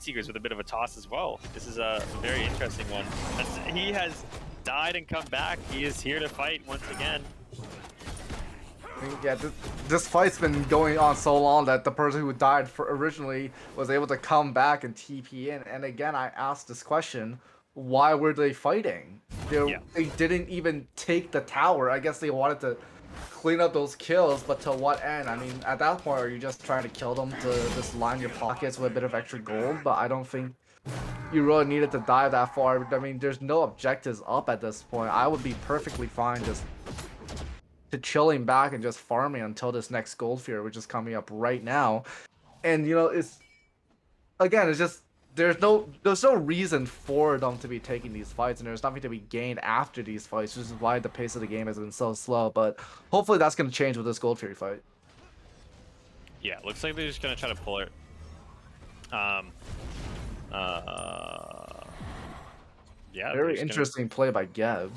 Seekers with a bit of a toss as well. This is a very interesting one. He has died and come back. He is here to fight once again. Yeah, this fight's been going on so long that the person who died originally was able to come back and TP in. And again, I asked this question, why were they fighting? They didn't even take the tower. I guess they wanted to clean up those kills, but to what end? I mean, at that point, are you just trying to kill them to just line your pockets with a bit of extra gold? But I don't think you really needed to dive that far. I mean, there's no objectives up at this point. I would be perfectly fine just to chilling back and just farming until this next gold fear, which is coming up right now. And it's again, it's just there's no reason for them to be taking these fights, and there's nothing to be gained after these fights, which is why the pace of the game has been so slow. But hopefully that's gonna change with this Gold Fury fight. Yeah, looks like they're just gonna try to pull it. Um, uh, yeah, Very interesting play by Geb.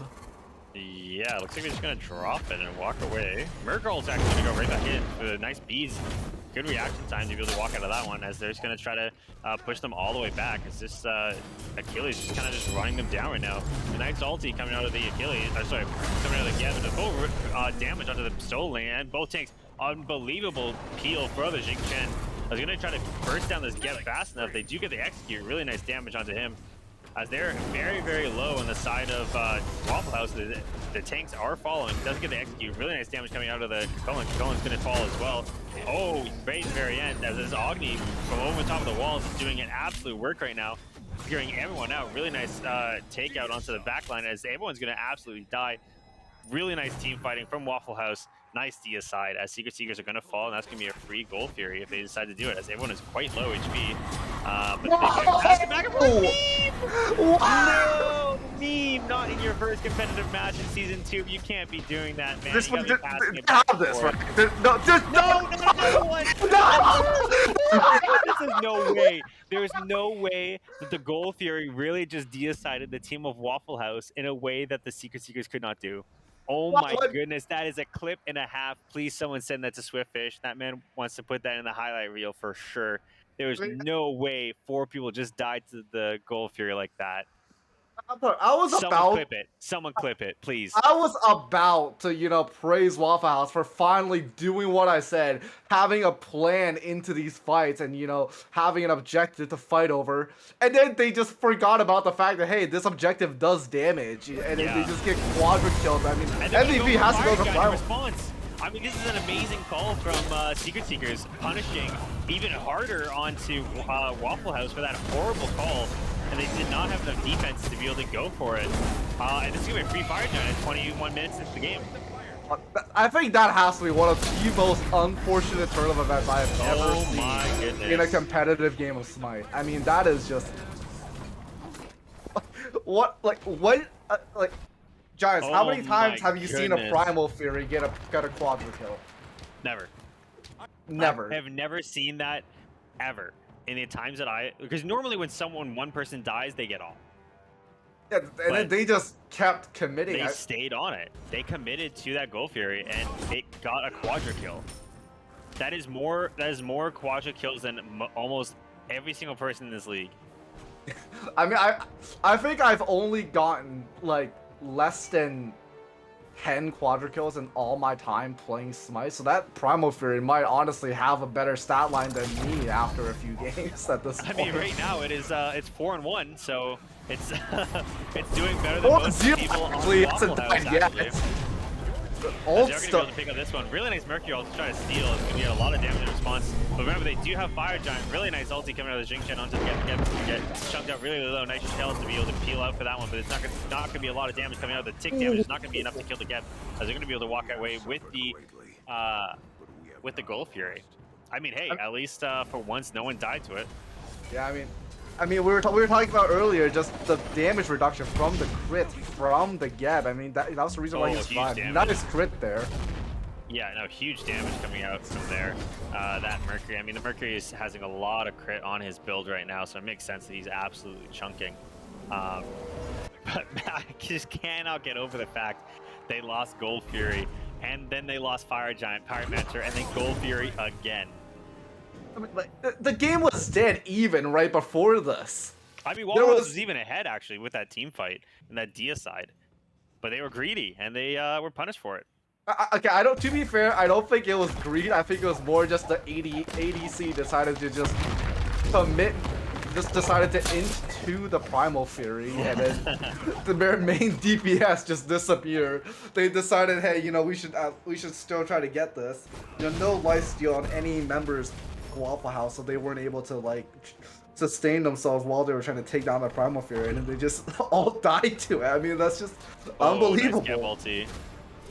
Yeah, looks like they're just gonna drop it and walk away. Murkroll's actually gonna go right back in with a nice bees. Good reaction time to be able to walk out of that one, as they're just gonna try to push them all the way back. It's just Achilles just kind of just running them down right now. The nice ulti coming out of the Achilles, sorry, coming out of the Geb, and the full damage onto the Stoling, and both tanks. Unbelievable peel for the Jing Chen. I was gonna try to burst down this Geb fast enough. They do get the execute, really nice damage onto him. As they're very, very low on the side of Waffle House, the tanks are following. Doesn't get the execute. Really nice damage coming out of the Cullen. Cullen's going to fall as well. Oh, right at the very end, as this Agni from over the top of the walls is doing an absolute work right now, figuring everyone out. Really nice takeout onto the back line, as everyone's going to absolutely die. Really nice team fighting from Waffle House. Nice D side, as Secret Seekers are going to fall, and that's going to be a free Gold Fury if they decide to do it, as everyone is quite low HP. But they pass it back and forth. No, Meme, not in your first competitive match in Season 2. You can't be doing that, man. This you one, gotta be passing it back and this forth. right? No, just No, no, one. This is no way. There's no way that the Gold Theory really just decided the team of Waffle House in a way that the Secret Seekers could not do. Oh my goodness, that is a clip and a half. Please, someone send that to Swiftfish. That man wants to put that in the highlight reel for sure. There was no way 4 people just died to the Gold Fury like that. I was Someone clip it. Someone clip it, please. I was about to, praise Waffle House for finally doing what I said, having a plan into these fights and, having an objective to fight over. And then they just forgot about the fact that, hey, this objective does damage. And then they just get quadra killed. I mean, MVP has to go to final response. I mean, this is an amazing call from Secret Seekers, punishing even harder onto Waffle House for that horrible call. And they did not have enough defense to be able to go for it. And this is going to be a free fire giant at 21 minutes into the game. I think that has to be one of the most unfortunate turn of events I have ever seen in a competitive game of Smite. I mean, that is just... Giants, how many times have you seen a Primal Fury get a quadra kill? Never. Never. I have never seen that, ever. In the times that because normally when one person dies, they get all. Yeah, and then they just kept committing. They stayed on it. They committed to that Gold Fury, and it got a quadra kill. That is more quadra kills than almost every single person in this league. I mean, I think I've only gotten like less than 10 quadra kills in all my time playing Smite, so that Primal Fury might honestly have a better stat line than me after a few games at this point. I mean, right now it is it's 4-1, so it's it's doing better than most people on Waffle House, actually. They're going to be able to pick up this one. Really nice Mercury ult to try to steal. It's going to get a lot of damage in response. But remember, they do have Fire Giant. Really nice ulti coming out of the Jing Chen onto the get chunked out really low. Nice shells to be able to peel out for that one. But it's not going to be a lot of damage coming out of the tick damage. It's not going to be enough to kill the Geb, as they're going to be able to walk away with the Gold Fury. I mean, hey, at least for once, no one died to it. Yeah, I mean, we were talking about earlier just the damage reduction from the crit from the Geb. I mean, that was the reason why he survived. Nice crit there. Yeah, no, huge damage coming out from there. That Mercury, I mean, the Mercury is having a lot of crit on his build right now, so it makes sense that he's absolutely chunking. But I just cannot get over the fact they lost Gold Fury, and then they lost Fire Giant, Pyromancer, and then Gold Fury again. I mean, like, the game was dead even right before this. I mean, Waffle House was even ahead, actually, with that team fight and that Dia side. But they were greedy, and they were punished for it. Okay, to be fair, I don't think it was greed. I think it was more just the ADC decided to just commit, just decided to int to the Primal Fury, and then their main DPS just disappeared. They decided, hey, we should still try to get this. No lifesteal on any members Waffle House, so they weren't able to like sustain themselves while they were trying to take down the Primal Fury, and then they just all died to it. I mean, that's just Oh, nice Geb unbelievable. ulti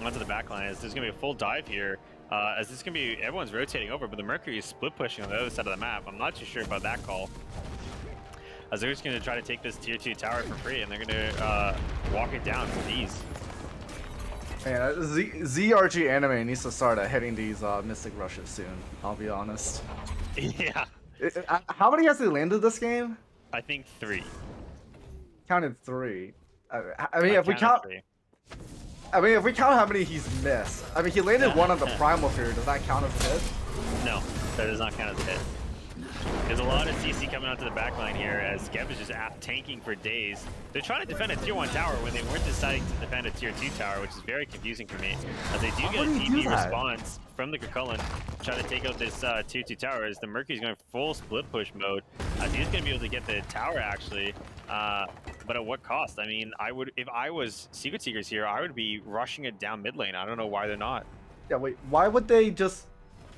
onto the backline. As there's gonna be a full dive here. As this is gonna be everyone's rotating over, but the Mercury is split pushing on the other side of the map. I'm not too sure about that call. As they're just gonna try to take this tier 2 tower for free, and they're gonna walk it down with ease. Man, ZRG anime needs to start hitting these Mystic Rushes soon. I'll be honest. Yeah, How many has he landed this game? I think 3. Counted 3. I mean, if we count, 3. if we count how many he's missed, I mean, he landed one on the Primal Fury. Does that count as a hit? No, that does not count as a hit. There's a lot of CC coming onto the backline here as Geb is just tanking for days. They're trying to defend a tier 1 tower when they weren't deciding to defend a tier 2 tower, which is very confusing for me. As they do get a TP response from the Kukulkan, trying to take out this tier 2 tower as the Mercury's going full split push mode. As he's going to be able to get the tower actually, but at what cost? I mean, if I was Secret Seekers here, I would be rushing it down mid lane. I don't know why they're not. Yeah, wait, why would they just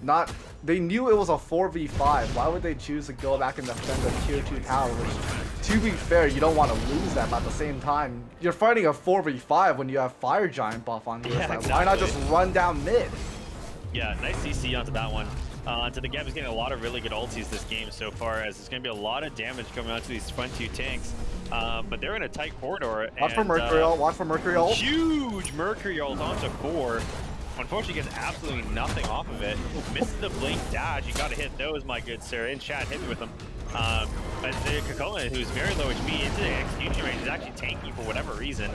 not? They knew it was a 4v5. Why would they choose to go back and defend the tier 2 tower? Which, to be fair, you don't want to lose them. At the same time, you're fighting a 4v5 when you have Fire Giant buff on your side. Exactly. Why not just run down mid? Yeah, nice CC onto that one. Onto the Geb is getting a lot of really good ultis this game so far, as there's going to be a lot of damage coming onto these front 2 tanks. But they're in a tight corridor. Watch for Mercury ult. Watch for Mercury ult. Huge Mercury ult onto 4. Unfortunately, gets absolutely nothing off of it. Misses the blink dash. You got to hit those, my good sir. In chat, hit me with them. But the Kukulkan, who's very low HP, into the execution range, is actually tanking for whatever reason.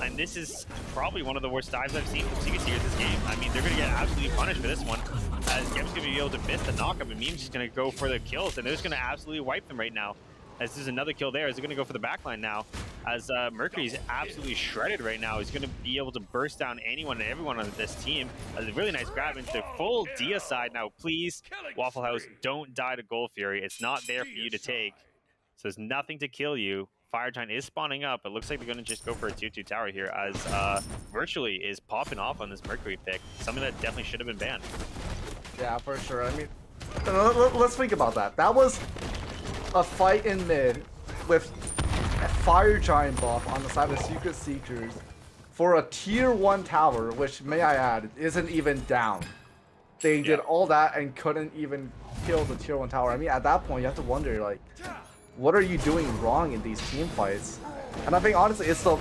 And this is probably one of the worst dives I've seen from Secret Seekers this game. I mean, they're going to get absolutely punished for this one. As Geb's going to be able to miss the knockup, and Meme's just going to go for the kills, and they're just going to absolutely wipe them right now. As there's another kill there, as they're going to go for the backline now. As Mercury's absolutely shredded right now. He's going to be able to burst down anyone and everyone on this team. As a really nice grab into full Dia side now. Please, Waffle House, don't die to Gold Fury. It's not there for you to take. So there's nothing to kill you. Fire Giant is spawning up. It looks like they're going to just go for a 2-2 tower here as Virtually is popping off on this Mercury pick. Something that definitely should have been banned. Yeah, for sure. I mean, let's think about that. That was a fight in mid with a Fire Giant buff on the side of Secret Seekers for a tier 1 tower, which, may I add, isn't even down. They did all that and couldn't even kill the tier 1 tower. I mean, at that point, you have to wonder, like, what are you doing wrong in these team fights? And I think, honestly, it's the...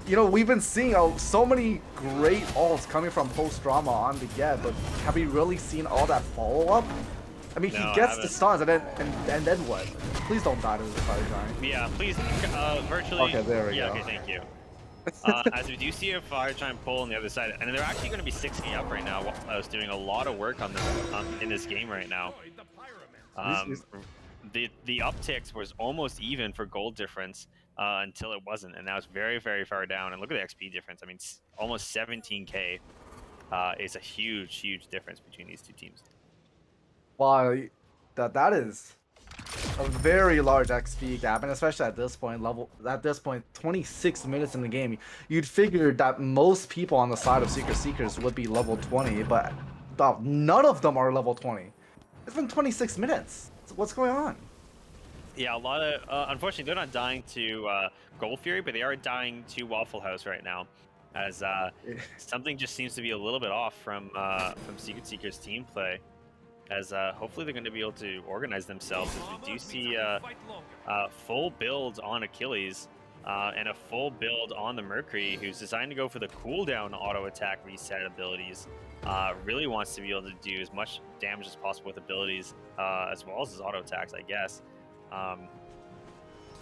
You know, we've been seeing so many great ults coming from post-drama on the Geb, but have we really seen all that follow-up? I mean, No, he gets the stuns, and then what? Please don't die to the Fire Giant. Yeah, please, Virtually. Okay, there we go. Yeah, okay, thank you. As we do see a Fire Giant pull on the other side, and they're actually going to be 6-0 up right now. I was doing a lot of work on this in this game right now. The upticks was almost even for gold difference until it wasn't, and now it's very, very far down. And look at the XP difference. I mean, almost 17k is a huge, huge difference between these two teams. Wow, that is a very large XP gap, and especially at this point, 26 minutes in the game, you'd figure that most people on the side of Secret Seekers would be level 20, but none of them are level 20. It's been 26 minutes. So what's going on? Yeah, a lot of unfortunately they're not dying to Gold Fury, but they are dying to Waffle House right now, as something just seems to be a little bit off from Secret Seekers team play. As hopefully they're going to be able to organize themselves, as we do see full builds on Achilles and a full build on the Mercury, who's designed to go for the cooldown auto attack reset abilities. Really wants to be able to do as much damage as possible with abilities, as well as his auto attacks, I guess.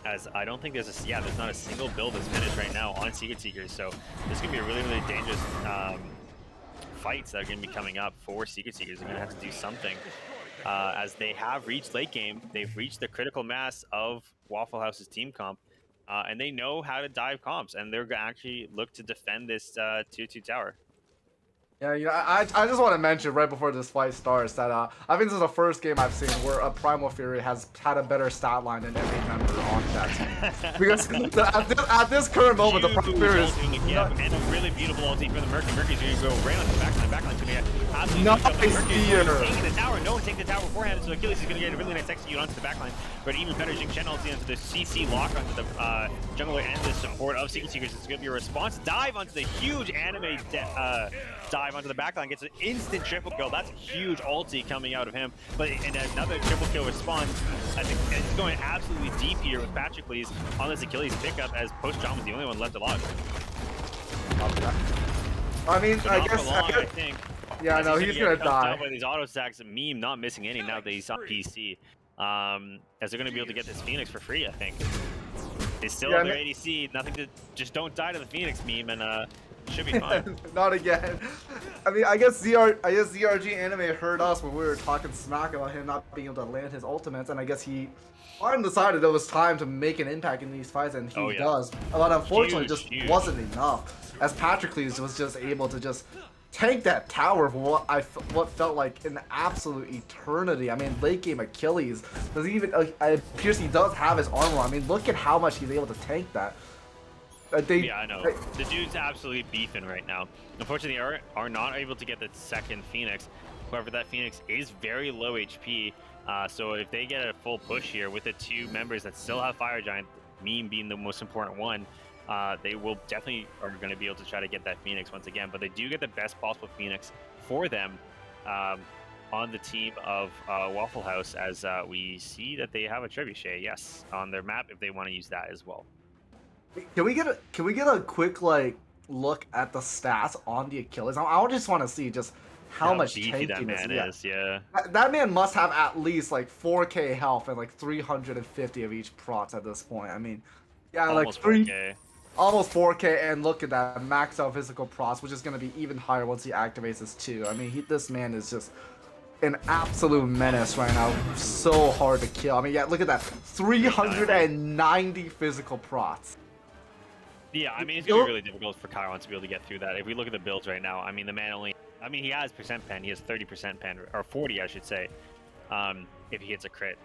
As I don't think there's not a single build that's finished right now on Secret Seekers, so this is going to be a really, really dangerous fights that are going to be coming up for Secret Seekers. They're going to have to do something, as they have reached late game. They've reached the critical mass of Waffle House's team comp, and they know how to dive comps, and they're going to actually look to defend this 2-2 tower. Yeah, you know, I just want to mention right before this fight starts that I think this is the first game I've seen where a Primal Fury has had a better stat line than every member on that team. Because at this current moment, the Primal Fury is... And a really beautiful ulti for the Mercury. Mercury's going to go right on the backline. Backline's going to get Absolutely no shot. Nice fear. Taking the tower. No one taking the tower beforehand, so Achilles is going to get a really nice execute onto the backline. But even better, Jing Chen ulti onto the CC lock onto the jungler and the support of Secret Seekers. It's going to be a response dive onto the huge anime dive onto the backline. Gets an instant triple kill. That's a huge ulti coming out of him. But and another triple kill response. I think it's going absolutely deep here with Patroclus on this Achilles pickup, as Post John was the only one left alive. I mean, So I guess. I think. Yeah, no, he's gonna die. By these auto stacks, meme not missing any now that he's on PC. As they're gonna be able to get this Phoenix for free, I think. They still have their ADC, nothing to just don't die to the Phoenix meme, and should be fine. Not again. I mean, I guess ZRG Anime heard us when we were talking smack about him not being able to land his ultimates, and I guess he finally decided it was time to make an impact in these fights, and he does. But unfortunately, just wasn't enough, as Patroclus was just able to just tank that tower for what felt like an absolute eternity. I mean, late game Achilles does even. It appears he does have his armor. I mean, look at how much he's able to tank that. Yeah, I know. The dude's absolutely beefing right now. Unfortunately, are not able to get the second Phoenix. However, that Phoenix is very low HP. So if they get a full push here with the two members that still have Fire Giant, meme being the most important one, they will definitely are going to be able to try to get that Phoenix once again. But they do get the best possible Phoenix for them on the team of Waffle House, as we see that they have a trebuchet, yes, on their map if they want to use that as well. Can we get a quick look at the stats on the Achilles? I just want to see just how much tankiness that man is. Yeah, that man must have at least 4K health and 350 of each prot at this point. I mean, yeah, almost 4K. Almost 4K, and look at that max out physical prots, which is going to be even higher once he activates his 2. I mean, this man is just an absolute menace right now. So hard to kill. I mean, yeah, look at that, 390 physical prots. Yeah, I mean, it's going to be really difficult for Chiron to be able to get through that. If we look at the builds right now, I mean, the man he has percent pen. He has 30% pen, or 40, I should say, if he hits a crit.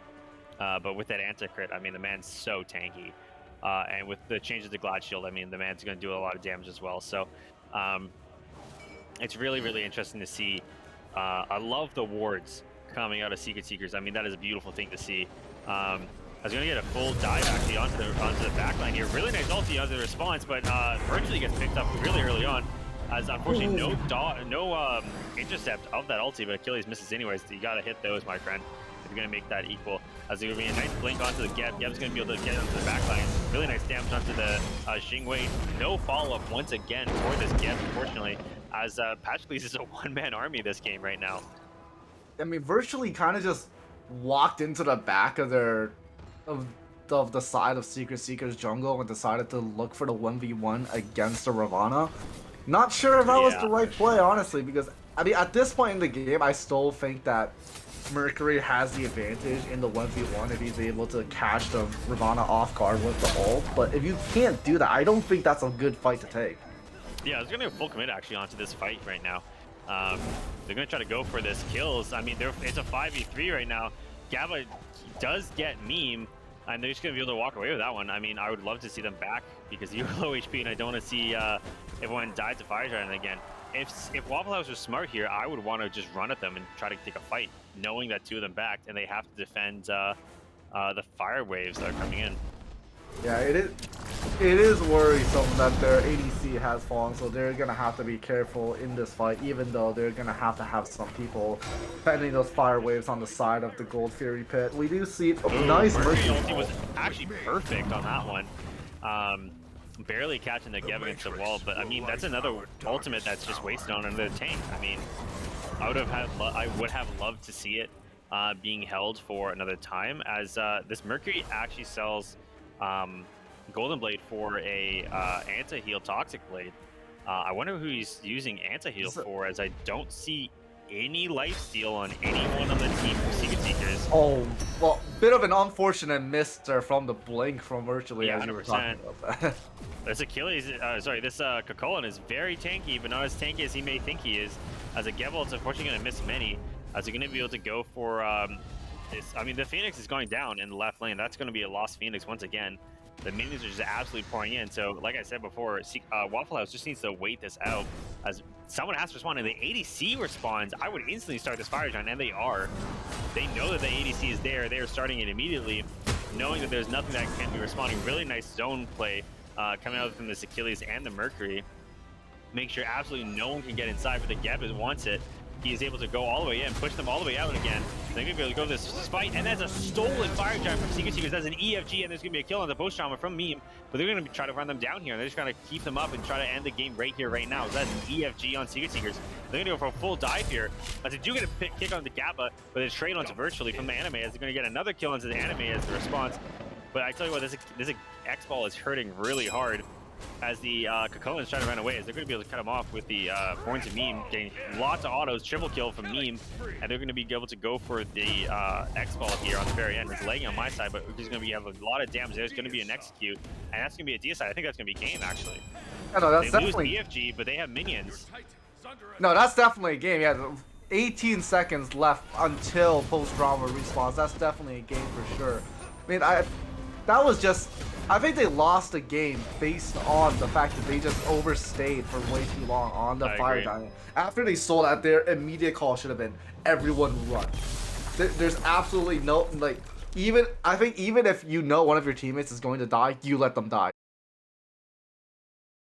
But with that anti-crit, I mean, the man's so tanky. And with the changes to Glad Shield, I mean, the man's going to do a lot of damage as well. So it's really, really interesting to see. I love the wards coming out of Secret Seekers. I mean, that is a beautiful thing to see. I was going to get a full dive actually onto the backline here. Really nice ulti onto the response, but virtually gets picked up really early on. As unfortunately no intercept of that ulti, but Achilles misses anyways. So you got to hit those, my friend, if you're going to make that equal. As there's going to be a nice blink onto the Geb. Geb's going to be able to get onto the backline. Really nice damage onto the Xingwei. No follow-up once again for this Geb, unfortunately, as Patroclus is a one-man army this game right now. I mean, virtually kind of just walked into the back of their of the side of Secret Seekers jungle and decided to look for the 1v1 against the Ravana. Not sure if that was the right play, honestly, because I mean, at this point in the game, I still think that Mercury has the advantage in the 1v1 if he's able to catch the Ravana off guard with the ult. But if you can't do that, I don't think that's a good fight to take. Yeah, there's gonna be a full commit actually onto this fight right now. They're gonna try to go for this kills. I mean, it's a 5v3 right now. Gaba does get meme, and they're just gonna be able to walk away with that one. I mean, I would love to see them back because you're low HP, and I don't want to see everyone die to Fire Giant again. If Waffle House was smart here, I would want to just run at them and try to take a fight, knowing that 2 of them backed, and they have to defend the fire waves that are coming in. Yeah, it is worrisome that their ADC has fallen, so they're gonna have to be careful in this fight, even though they're gonna have some people defending those fire waves on the side of the Gold Fury pit. We do see nice Mercy ulti was actually perfect on that one. Barely catching the Geb against the wall, but I mean, that's another ultimate that's just wasted on another tank. I mean, I would have loved to see it being held for another time, as this Mercury actually sells Golden Blade for a anti-heal Toxic Blade. I wonder who he's using anti-heal for, as I don't see any lifesteal on anyone on the team from Secret Seekers. Oh, well, bit of an unfortunate miss there from the blink from virtually. Yeah, 100%. This Achilles, this Kokolin is very tanky, but not as tanky as he may think he is. As a Gebel, it's unfortunately going to miss many, as they're going to be able to go for this. I mean, the Phoenix is going down in the left lane. That's going to be a lost Phoenix once again. The minions are just absolutely pouring in. So, like I said before, Waffle House just needs to wait this out as someone has to respond, and the ADC responds. I would instantly start this Fire Giant, and they are. They know that the ADC is there. They are starting it immediately, knowing that there's nothing that can be responding. Really nice zone play coming out from this Achilles and the Mercury. Make sure absolutely no one can get inside, but the Geb wants it. He is able to go all the way in, push them all the way out again. They're going to be able to go this fight, and that's a stolen Fire Giant from Secret Seekers. That's an EFG, and there's going to be a kill on the post trauma from Meme, but they're going to try to run them down here, and they're just going to keep them up and try to end the game right here, right now. That's an EFG on Secret Seekers. They're going to go for a full dive here, as they do get a kick on the Gappa, but it's trade onto Virtually from the Anime, as they're going to get another kill onto the Anime as the response. But I tell you what, this X-Ball is hurting really hard, as the Kakons try to run away, as they're going to be able to cut him off with the Born to Meme, getting lots of autos, triple kill from Meme, and they're going to be able to go for the X-Ball here on the very end. It's lagging on my side, but there's going to be have a lot of damage. There's going to be an execute, and that's going to be a D side. I think that's going to be game, actually. Yeah, no, that's they definitely... lose BFG, but they have minions. No, that's definitely a game. Yeah, 18 seconds left until post-drama respawns. That's definitely a game for sure. I mean, that was just... I think they lost a game based on the fact that they just overstayed for way too long on the Fire Giant. After they sold out, their immediate call should have been everyone run. There's absolutely no, like, I think even if you know one of your teammates is going to die, you let them die.